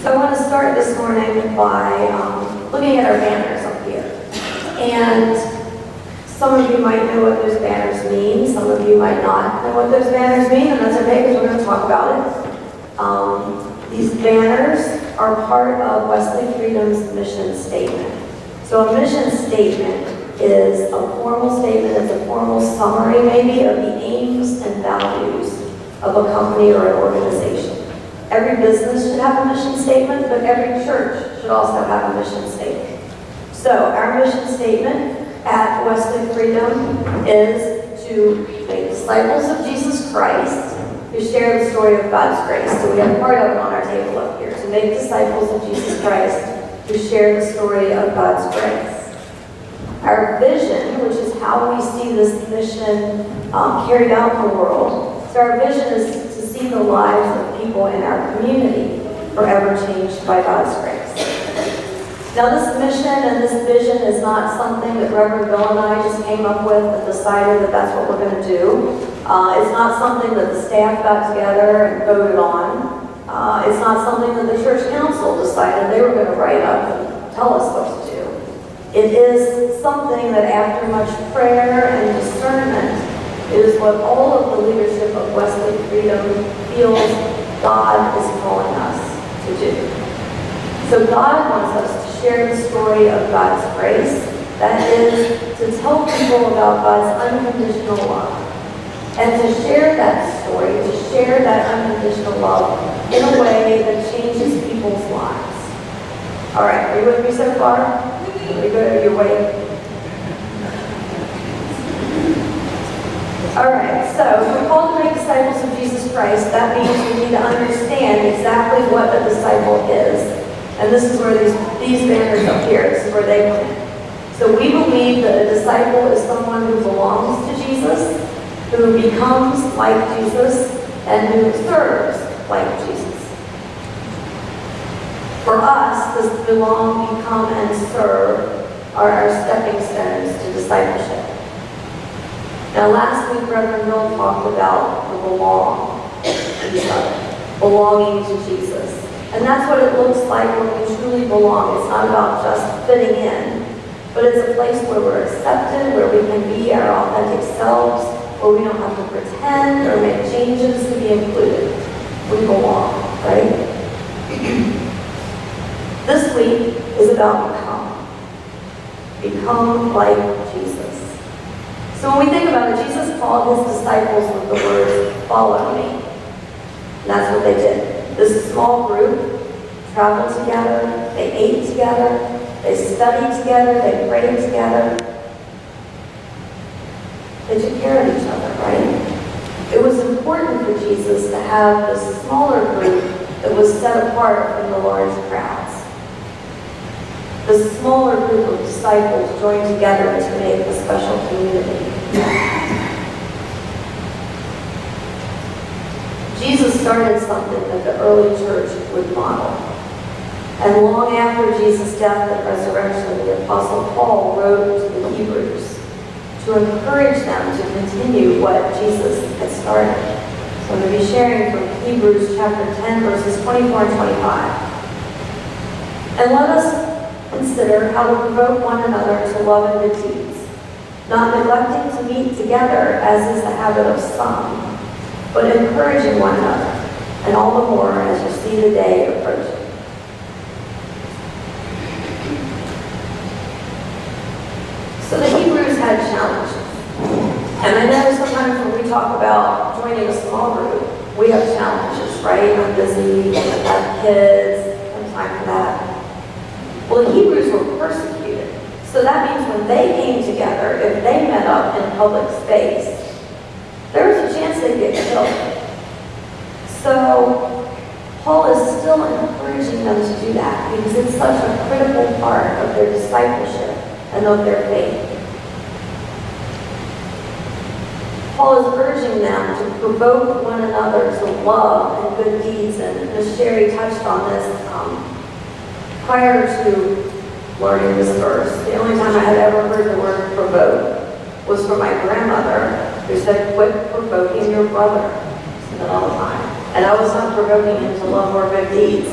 So I want to start this morning by looking at our banners up here. And some of you might know what those banners mean. Some of you might not know what those banners mean, and that's okay because we're going to talk about it. These banners are part of Wesley Freedom's mission statement. So a mission statement is a formal statement, it's a formal summary maybe of the aims and values of a company or an organization. Every business should have a mission statement, but every church should also have a mission statement. So our mission statement at Wesley Freedom is to make disciples of Jesus Christ who share the story of God's grace. So we have part of it on our table up here. To make disciples of Jesus Christ who share the story of God's grace. Our vision, which is how we see this mission carried out in the world. So our vision is to see the lives of people in our community forever changed by God's grace. Now this mission and this vision is not something that Reverend Bill and I just came up with and decided that that's what we're going to do. It's not something that the staff got together and voted on. It's not something that the church council decided they were going to write up and tell us what to do. It is something that after much prayer and discernment is what all of the leadership of Wesley Freedom feels God is calling us to do. So God wants us to share the story of God's grace. That is to tell people about God's unconditional love. And to share that story, to share that unconditional love in a way that changes people's lives. All right, are you with me so far? Are you good? Are you awake? All right, so if we're called to make disciples of Jesus Christ, that means we need to understand exactly what a disciple is. And this is where these banners up here, this is where they come in. So we believe that a disciple is someone who belongs to Jesus, who becomes like Jesus, and who serves like Jesus. For us, this belong, become, and serve are our stepping stones to discipleship. Now last week, Reverend Bill talked about the belong to each other, belonging to Jesus. And that's what it looks like when we truly belong. It's not about just fitting in, but it's a place where we're accepted, where we can be our authentic selves, where we don't have to pretend or make changes to be included. We belong, right? This week is about become. Become like Jesus. So when we think about it, Jesus called his disciples with the words, follow me. And that's what they did. This small group traveled together, they ate together, they studied together, they prayed together. They took care of each other, right? It was important for Jesus to have this smaller group that was set apart from the large crowds. The smaller group of disciples joined together to make a special community. Jesus started something that the early church would model. And long after Jesus' death and resurrection, the Apostle Paul wrote to the Hebrews to encourage them to continue what Jesus had started. So I'm going to be sharing from Hebrews chapter 10, verses 24 and 25. And let us consider how to provoke one another to love and good deeds, not neglecting to meet together as is the habit of some, but encouraging one another, and all the more as you see the day approaching. So the Hebrews had challenges. And I know sometimes when we talk about joining a small group, we have challenges, right? I'm busy, I have kids, I don't have time for that. Well, the Hebrews were persecuted. So that means when they came together, if they met up in public space, there was a chance they'd get killed. So Paul is still encouraging them to do that because it's such a critical part of their discipleship and of their faith. Paul is urging them to provoke one another to love and good deeds, and Ms. Sherry touched on this prior to learning this verse. The only time I had ever heard the word provoke was from my grandmother, who said, quit provoking your brother. I said that all the time. And I was not provoking him to love or good deeds.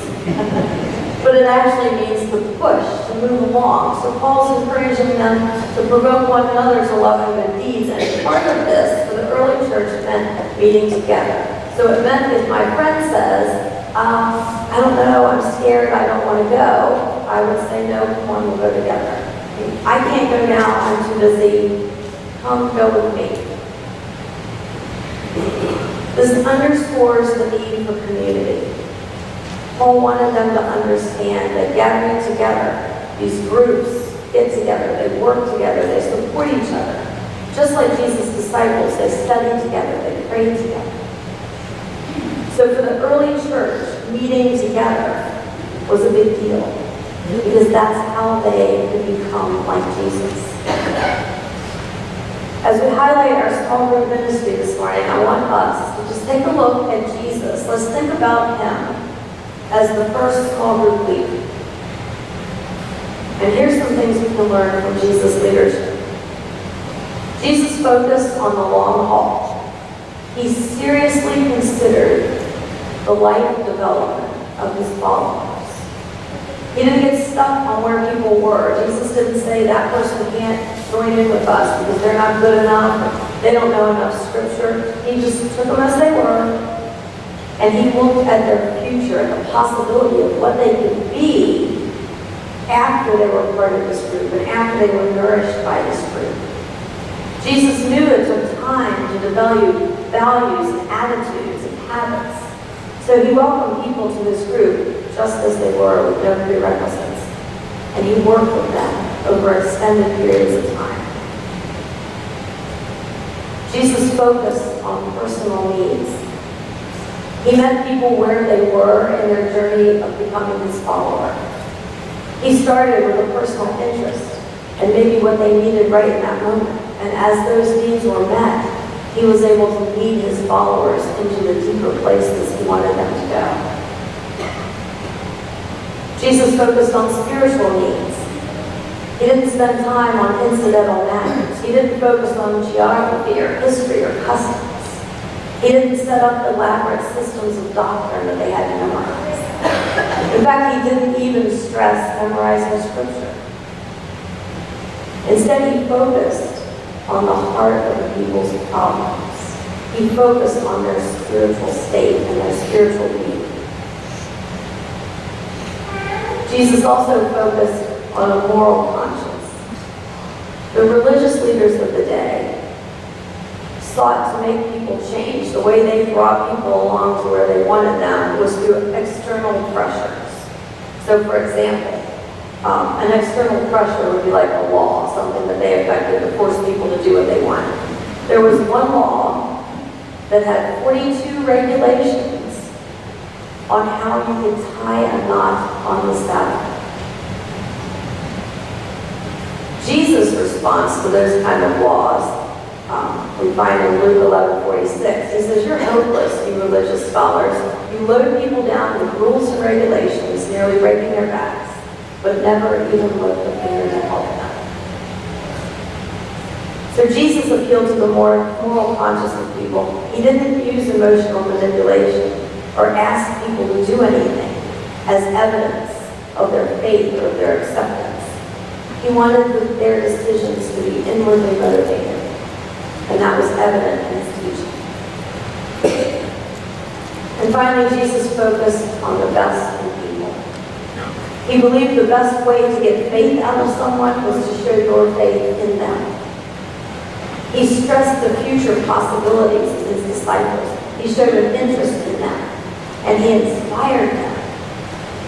But it actually means to push, to move along. So Paul's encouraging them to provoke one another to love and good deeds. And part of this, for the early church, meant meeting together. So it meant if my friend says, I don't know, I'm scared, I don't want to go, I would say, no, come on, we'll go together. I can't go now, I'm too busy. Come, go with me. This underscores the need for community. Paul wanted them to understand that gathering together, these groups get together, they work together, they support each other. Just like Jesus' disciples, they studied together, they prayed together. So for the early church, meeting together was a big deal because that's how they could become like Jesus. As we highlight our small group ministry this morning, I want us to just take a look at Jesus. Let's think about him as the first small group leader. And here's some things we can learn from Jesus' leadership. Jesus focused on the long haul. He seriously considered the life development of his followers. He didn't get stuck on where people were. Jesus didn't say that person can't join in with us because they're not good enough, they don't know enough scripture. He just took them as they were, and he looked at their future and the possibility of what they could be after they were part of this group and after they were nourished by this group. Jesus knew it took time to develop values and attitudes and habits. So he welcomed people to this group just as they were with no prerequisites. And he worked with them over extended periods of time. Jesus focused on personal needs. He met people where they were in their journey of becoming his follower. He started with a personal interest and maybe what they needed right in that moment. And as those needs were met, he was able to lead his followers into the deeper places he wanted them to go. Jesus focused on spiritual needs. He didn't spend time on incidental matters. He didn't focus on geography or history or customs. He didn't set up elaborate systems of doctrine that they had to memorize. In fact, he didn't even stress memorizing scripture. Instead, he focused on the heart of the people's problems. He focused on their spiritual state and their spiritual need. Jesus also focused on a moral conscience. The religious leaders of the day sought to make people change. The way they brought people along to where they wanted them was through external pressures. So, for example, an external pressure would be like a law, something that they affected to force people to do what they wanted. There was one law that had 42 regulations on how you could tie a knot on the Sabbath. Jesus' response to those kind of laws, we find in Luke 11:46. He says, "You're hopeless, you religious scholars. You load people down with rules and regulations, nearly breaking their backs, but never even lift a finger to help them." So Jesus appealed to the more moral conscience of people. He didn't use emotional manipulation or ask people to do anything as evidence of their faith or their acceptance. He wanted their decisions to be inwardly motivated, and that was evident in his teaching. And finally, Jesus focused on the best in people. He believed the best way to get faith out of someone was to show your faith in them. He stressed the future possibilities of his disciples. He showed an interest in them, and he inspired them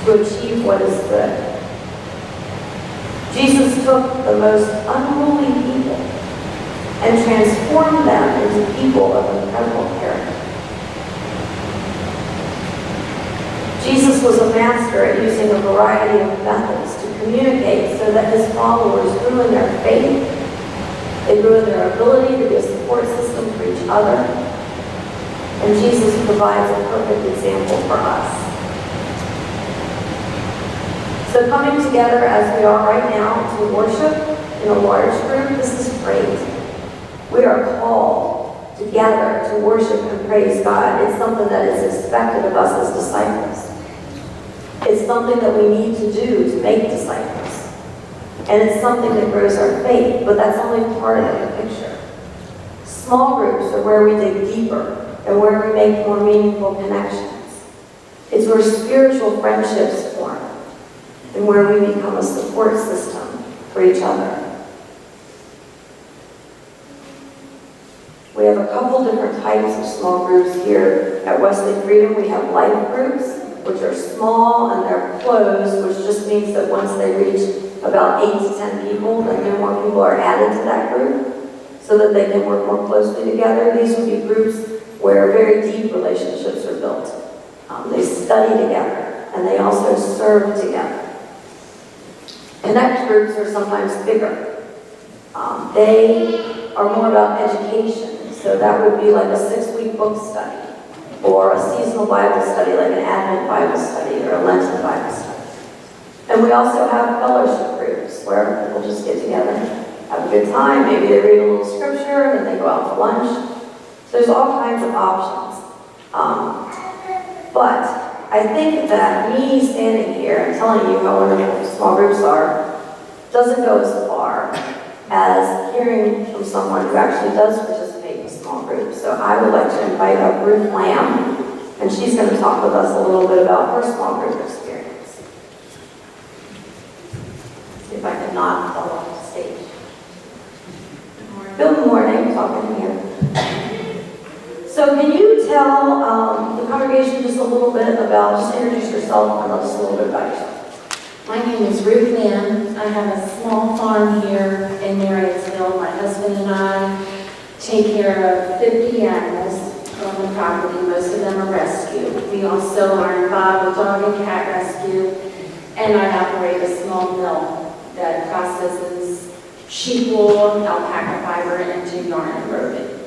to achieve what is good. Jesus took the most unruly people and transformed them into people of incredible character. Jesus was a master at using a variety of methods to communicate so that his followers grew in their faith, they grew in their ability to be a support system for each other, and Jesus provides a perfect example for us. So coming together as we are right now to worship in a large group, this is great. We are called together to worship and praise God. It's something that is expected of us as disciples. It's something that we need to do to make disciples. And it's something that grows our faith, but that's only part of the picture. Small groups are where we dig deeper and where we make more meaningful connections. It's where spiritual friendships form and where we become a support system for each other. We have a couple different types of small groups here at Wesley Freedom. We have life groups, which are small and they're closed, which just means that once they reach about 8 to 10 people, then no more people are added to that group so that they can work more closely together. These would be groups where very deep relationships are built. They study together and they also serve together. Connect groups are sometimes bigger. They are more about education, so that would be like a 6-week book study or a seasonal Bible study like an Advent Bible study or a Lenten Bible study. And we also have fellowship groups where people just get together, have a good time. Maybe they read a little scripture and then they go out to lunch. So there's all kinds of options. But I think that me standing here and telling you how wonderful small groups are doesn't go as far as hearing from someone who actually does participate in a small group. So I would like to invite up Ruth Lamb, and she's going to talk with us a little bit about her small group experience. See if I can not fall off the stage. Good morning, talking here. So can you tell the congregation just a little bit about, just introduce yourself and tell us a little bit about yourself. My name is Ruth Mann. I have a small farm here in Marysville. My husband and I take care of 50 animals on the property. Most of them are rescue. We also are involved with dog and cat rescue, and I operate a small mill that processes sheep wool, alpaca fiber into yarn and broken.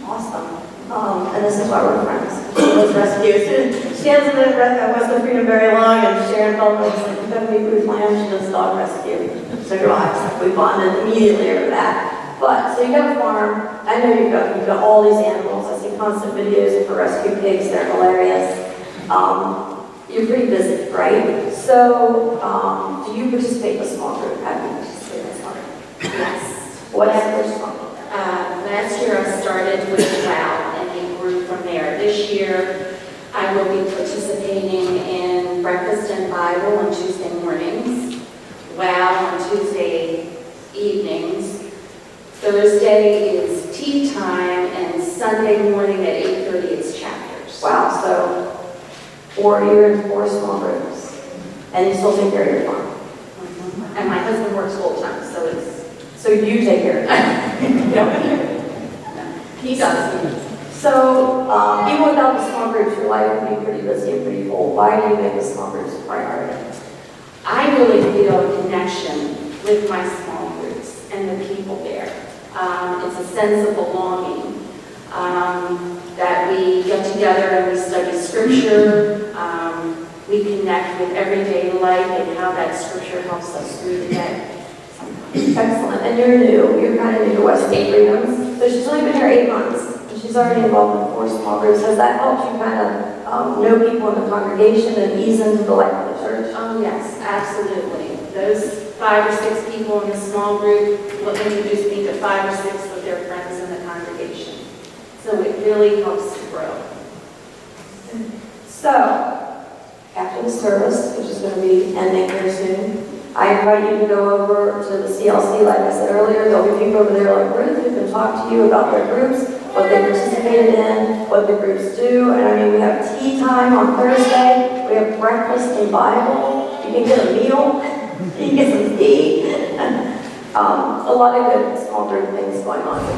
Awesome. And this is why we're friends. She was rescued. She hasn't been at Wesley Freedom very long, and Sharon felt like, you gotta meet Ruth Lamb, she does dog rescue. So do I. We bonded immediately over that. But, so you got a farm. I know you've got all these animals. I see constant videos of her rescue pigs. They're hilarious. You're pretty busy, right? So, do you participate in a small group? Have you participated in a small group? Yes. What's the first one? Last year I started with WOW, and we grew from there. This year I will be participating in Breakfast and Bible on Tuesday mornings, WOW on Tuesday evenings. Thursday is tea time, and Sunday morning at 8:30 it's chapters. Wow, so you're in 4 small groups, and you still take care of your farm. And my husband works full time, so you take care of it. no, he does. So even without the small groups, your life would be pretty busy and pretty full. Why do you make the small groups a priority? I really feel a connection with my small groups and the people there. It's a sense of belonging, that we get together and we study scripture. We connect with everyday life and how that scripture helps us through the day. Excellent. And you're new. You're kind of new to Wesley Freedom. So she's only been here 8 months. And she's already involved in 4 small groups. Has that helped you kind of know people in the congregation and ease into the life of the church? Oh yes, absolutely. Those 5 or 6 people in the small group will introduce me to 5 or 6 of their friends in the congregation. So it really helps to grow. So, after the service, which is going to be ending here soon, I invite you to go over to the CLC, like I said earlier. There'll be people over there like Ruth who can talk to you about their groups, what they participated in, what the groups do. And I mean, we have tea time on Thursday. We have breakfast and Bible. You can get a meal. You can get some tea. A lot of good small group things going on. So